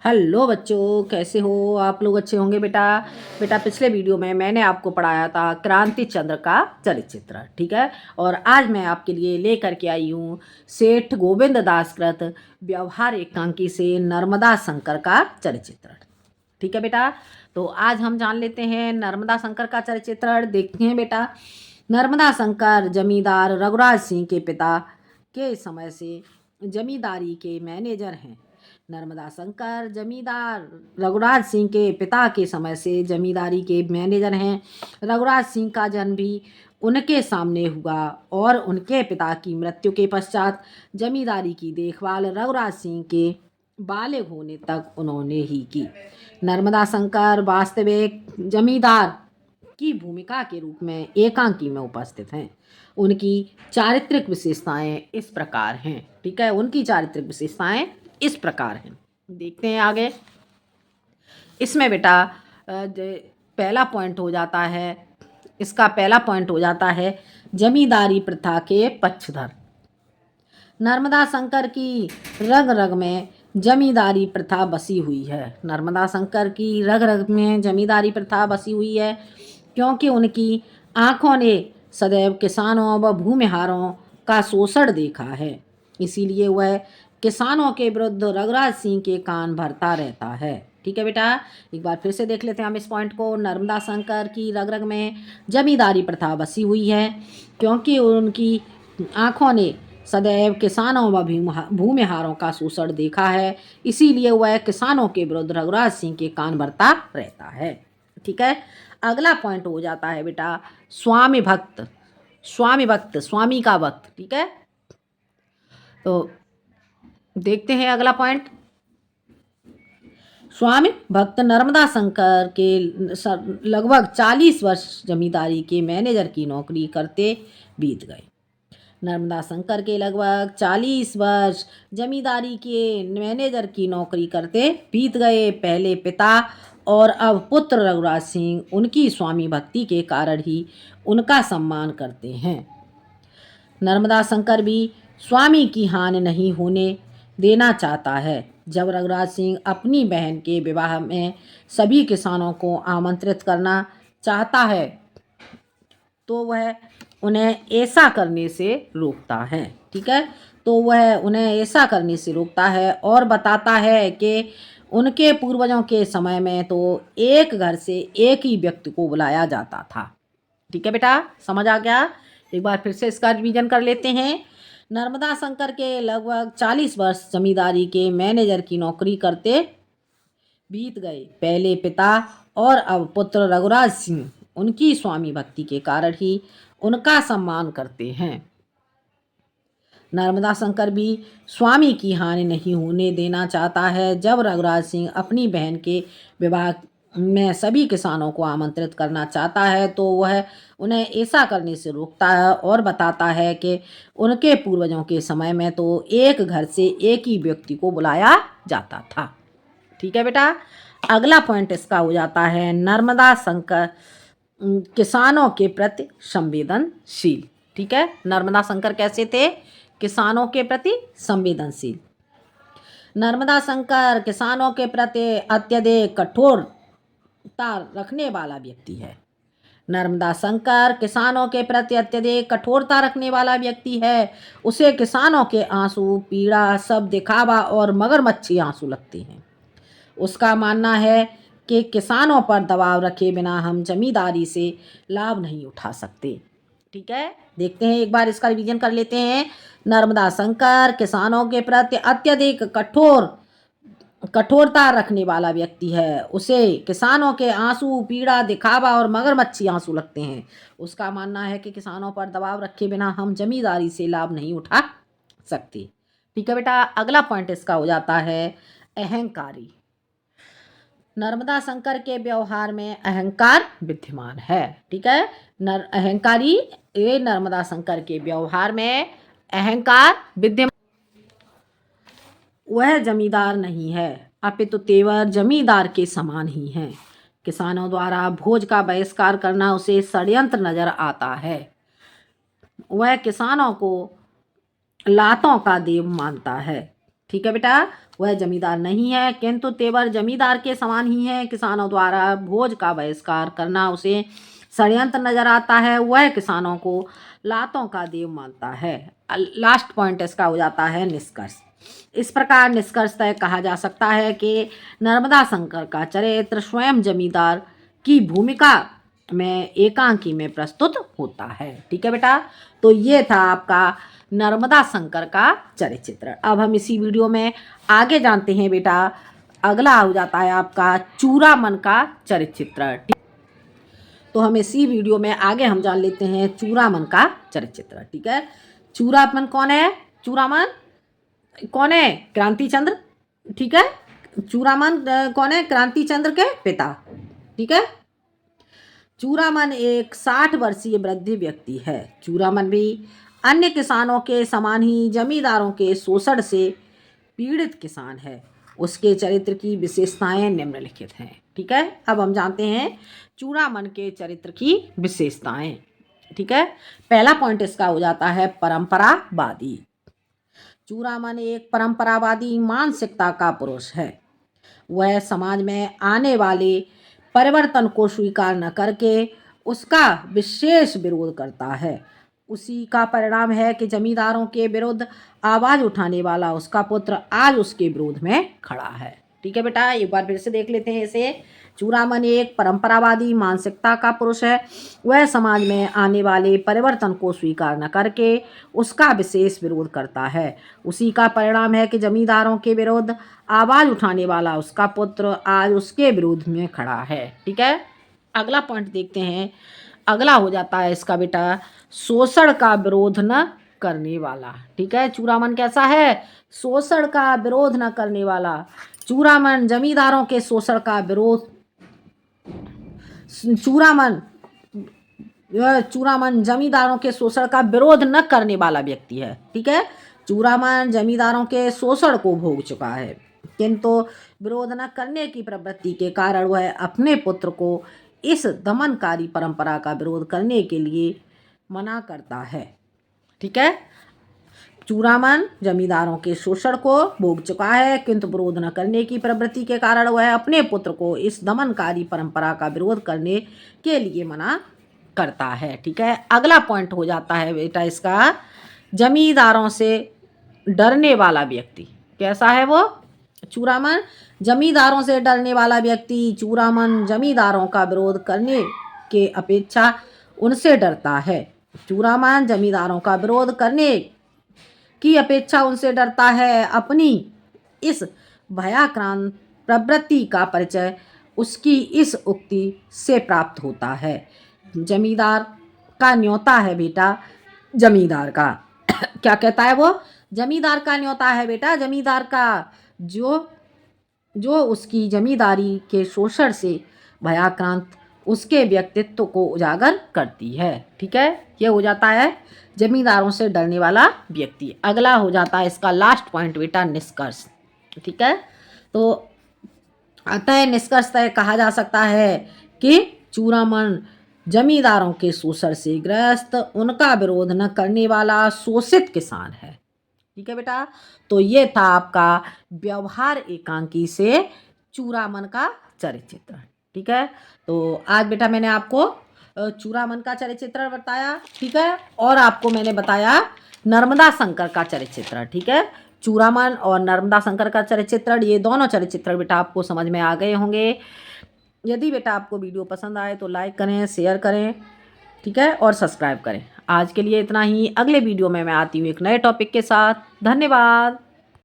Hello बच्चों, कैसे हो आप लोग? अच्छे होंगे बेटा। बेटा पिछले वीडियो में मैंने आपको पढ़ाया था क्रांति चंद्र का चरित्र, ठीक है। और आज मैं आपके लिए लेकर के आई हूँ सेठ गोविंद दास कृत व्यवहार एकांकी से नर्मदा शंकर का चरित्र, ठीक है बेटा। तो आज हम जान लेते हैं नर्मदा शंकर का चरित्र। देखते हैं बेटा, नर्मदा शंकर जमींदार रघुराज सिंह के पिता के समय से जमींदारी के मैनेजर हैं। नर्मदा शंकर जमींदार रघुराज सिंह के पिता के समय से जमींदारी के मैनेजर हैं। रघुराज सिंह का जन्म भी उनके सामने हुआ और उनके पिता की मृत्यु के पश्चात जमींदारी की देखभाल रघुराज सिंह के बालिग होने तक उन्होंने ही की। नर्मदा शंकर वास्तविक जमींदार की भूमिका के रूप में एकांकी में उपस्थित हैं। उनकी चारित्रिक विशेषताएं इस प्रकार हैं, ठीक है। उनकी चारित्रिक विशेषताएं इस प्रकार हैं, देखते हैं आगे। इसमें बेटा पहला पॉइंट हो जाता है, इसका पहला पॉइंट हो जाता है जमींदारी प्रथा के पक्षधर। नर्मदा शंकर की रग रग में जमींदारी प्रथा बसी हुई है। नर्मदा शंकर की रग रग में जमींदारी प्रथा बसी हुई है क्योंकि उनकी आंखों ने सदैव किसानों व भूमिहारों का शोषण देखा है। इसीलिए वह किसानों के विरुद्ध रघुराज सिंह के कान भरता रहता है, ठीक है बेटा। एक बार फिर से देख लेते हैं हम इस पॉइंट को। नर्मदा शंकर की रग रग में जमींदारी प्रथा बसी हुई है क्योंकि उनकी आंखों ने सदैव किसानों व भूमिहारों का शोषण देखा है। इसीलिए वह किसानों के विरुद्ध रघुराज सिंह के कान भरता रहता है, ठीक है। अगला पॉइंट हो जाता है बेटा स्वामी भक्त। स्वामी भक्त, स्वामी का भक्त, ठीक है। तो देखते हैं अगला पॉइंट। स्वामी भक्त नर्मदा शंकर के लगभग 40 वर्ष जमींदारी के मैनेजर की नौकरी करते बीत गए। नर्मदा शंकर के लगभग 40 वर्ष जमींदारी के मैनेजर की नौकरी करते बीत गए। पहले पिता और अब पुत्र रघुराज सिंह उनकी स्वामी भक्ति के कारण ही उनका सम्मान करते हैं। नर्मदा शंकर भी स्वामी की हानि नहीं होने देना चाहता है। जब रघुराज सिंह अपनी बहन के विवाह में सभी किसानों को आमंत्रित करना चाहता है तो वह उन्हें ऐसा करने से रोकता है, ठीक है। तो वह उन्हें ऐसा करने से रोकता है और बताता है कि उनके पूर्वजों के समय में तो एक घर से एक ही व्यक्ति को बुलाया जाता था, ठीक है बेटा। समझ आ गया? एक बार फिर से इसका रिवीजन कर लेते हैं। नर्मदा शंकर के लगभग 40 वर्ष जमींदारी के मैनेजर की नौकरी करते बीत गए। पहले पिता और अब पुत्र रघुराज सिंह उनकी स्वामी भक्ति के कारण ही उनका सम्मान करते हैं। नर्मदा शंकर भी स्वामी की हानि नहीं होने देना चाहता है। जब रघुराज सिंह अपनी बहन के विवाह में सभी किसानों को आमंत्रित करना चाहता है तो वह उन्हें ऐसा करने से रोकता है और बताता है कि उनके पूर्वजों के समय में तो एक घर से एक ही व्यक्ति को बुलाया जाता था, ठीक है बेटा। अगला पॉइंट इसका हो जाता है नर्मदा शंकर किसानों के प्रति संवेदनशील, ठीक है। नर्मदा शंकर कैसे थे? किसानों के प्रति संवेदनशील। नर्मदा शंकर किसानों के प्रति अत्यधिक कठोरता रखने वाला व्यक्ति है। नर्मदा शंकर किसानों के प्रति अत्यधिक कठोरता रखने वाला व्यक्ति है। उसे किसानों के आंसू, पीड़ा, सब दिखावा और मगरमच्छी आंसू लगते हैं। उसका मानना है कि किसानों पर दबाव रखे बिना हम जमींदारी से लाभ नहीं उठा सकते, ठीक है। देखते हैं एक बार इसका रिवीजन कर लेते हैं। नर्मदा शंकर किसानों के प्रति अत्यधिक कठोरता रखने वाला व्यक्ति है। उसे किसानों के आंसू, पीड़ा, दिखावा और मगरमच्छी आंसू लगते हैं। उसका मानना है कि किसानों पर दबाव रखे बिना हम जमींदारी से लाभ नहीं उठा सकते, ठीक है बेटा। अगला पॉइंट इसका हो जाता है अहंकारी। नर्मदा शंकर के व्यवहार में अहंकार विद्यमान है, ठीक है। अहंकारी ये नर्मदा शंकर के व्यवहार में अहंकार विद्यमान। वह जमींदार नहीं है अपितु तेवर जमींदार के समान ही हैं। किसानों द्वारा भोज का बहिष्कार करना उसे षड्यंत्र नजर आता है। वह किसानों को लातों का देव मानता है। ठीक है बेटा, वह जमींदार नहीं है, किंतु तेवर जमींदार के समान ही है। किसानों द्वारा भोज का बहिष्कार करना उसे षड्यंत्र नजर आता है। वह किसानों को लातों का देव मानता है। लास्ट पॉइंट इसका हो जाता है निष्कर्ष। इस प्रकार निष्कर्षतः कहा जा सकता है कि नर्मदा शंकर का चरित्र स्वयं जमींदार की भूमिका में एकांकी में प्रस्तुत होता है। ठीक है बेटा, तो ये था आपका नर्मदा शंकर का चरित्र। अब हम इसी वीडियो में आगे जानते हैं बेटा, अगला हो जाता है आपका चूड़ामन का चरित्र। तो हम इसी वीडियो में आगे हम जान लेते हैं चूड़ामन का चरित्र। ठीक है, चूड़ामन कौन है? चूड़ामन कौन है? क्रांति चंद्र। ठीक है, चूड़ामन कौन है? क्रांति चंद्र के पिता। ठीक है, चूड़ामन एक 60 वर्षीय वृद्ध व्यक्ति है। चूड़ामन भी अन्य किसानों के समान ही जमींदारों के शोषण से पीड़ित किसान है। उसके चरित्र की विशेषताएं निम्नलिखित हैं। ठीक है, अब हम जानते हैं चूड़ामन के चरित्र की विशेषताएं। ठीक है, पहला पॉइंट इसका हो जाता है परंपरावादी। चूड़ामन एक परंपरावादी मानसिकता का पुरुष है। वह समाज में आने वाले परिवर्तन को स्वीकार न करके उसका विशेष विरोध करता है। उसी का परिणाम है कि जमींदारों के विरुद्ध आवाज उठाने वाला उसका पुत्र आज उसके विरोध में खड़ा है। ठीक है बेटा, एक बार फिर से देख लेते हैं इसे। चूड़ामन एक परंपरावादी मानसिकता का पुरुष है। वह समाज में आने वाले परिवर्तन को स्वीकार न करके उसका विशेष विरोध करता है। उसी का परिणाम है कि जमींदारों के विरुद्ध आवाज उठाने वाला उसका पुत्र आज उसके विरोध में खड़ा है। ठीक है, अगला पॉइंट देखते हैं। अगला हो जाता है इसका बेटा शोषण का विरोध न करने वाला। ठीक है, चूड़ामन कैसा है? शोषण का विरोध न करने वाला। चूड़ामन जमींदारों के शोषण का विरोध चूड़ामन जमींदारों के शोषण का विरोध न करने वाला व्यक्ति है। ठीक है, चूड़ामन जमींदारों के शोषण को भोग चुका है, किंतु विरोध न करने की प्रवृत्ति के कारण वह अपने पुत्र को इस दमनकारी परंपरा का विरोध करने के लिए मना करता है। ठीक है, चूड़ामन जमींदारों के शोषण को भोग चुका है, किंतु विरोध न करने की प्रवृत्ति के कारण वह अपने पुत्र को इस दमनकारी परंपरा का विरोध करने के लिए मना करता है। ठीक है, अगला पॉइंट हो जाता है बेटा इसका जमींदारों से डरने वाला व्यक्ति। कैसा है वो? चूड़ामन जमींदारों से डरने वाला व्यक्ति। चूड़ामन जमींदारों का विरोध करने के अपेक्षा उनसे डरता है। चूड़ामन जमींदारों का विरोध करने की अपेक्षा उनसे डरता है। अपनी इस भयाक्रांत प्रवृत्ति का परिचय उसकी इस उक्ति से प्राप्त होता है। जमींदार का न्योता है बेटा, जमींदार का क्या कहता है वो? जमींदार का न्योता है बेटा, जमींदार का जो उसकी जमींदारी के शोषण से भयाक्रांत उसके व्यक्तित्व को उजागर करती है। ठीक है, यह हो जाता है जमींदारों से डरने वाला व्यक्ति। अगला हो जाता है इसका लास्ट पॉइंट बेटा निष्कर्ष। ठीक है, तो अतः निष्कर्षतः कहा जा सकता है कि चूड़ामन जमींदारों के शोषण से ग्रस्त, उनका विरोध न करने वाला शोषित किसान है। ठीक है बेटा, तो ये था आपका व्यवहार एकांकी से चूड़ामन का चरित्र। ठीक है, तो आज बेटा मैंने आपको चूड़ामन का चरित्र बताया। ठीक है, और आपको मैंने बताया नर्मदा शंकर का चरित्र। ठीक है, चूड़ामन और नर्मदा शंकर का चरित्र, ये दोनों चरित्र बेटा आपको समझ में आ गए होंगे। यदि बेटा आपको वीडियो पसंद आए तो लाइक करें, शेयर करें, ठीक है, और सब्सक्राइब करें। आज के लिए इतना ही। अगले वीडियो में मैं आती हूँ एक नए टॉपिक के साथ। धन्यवाद।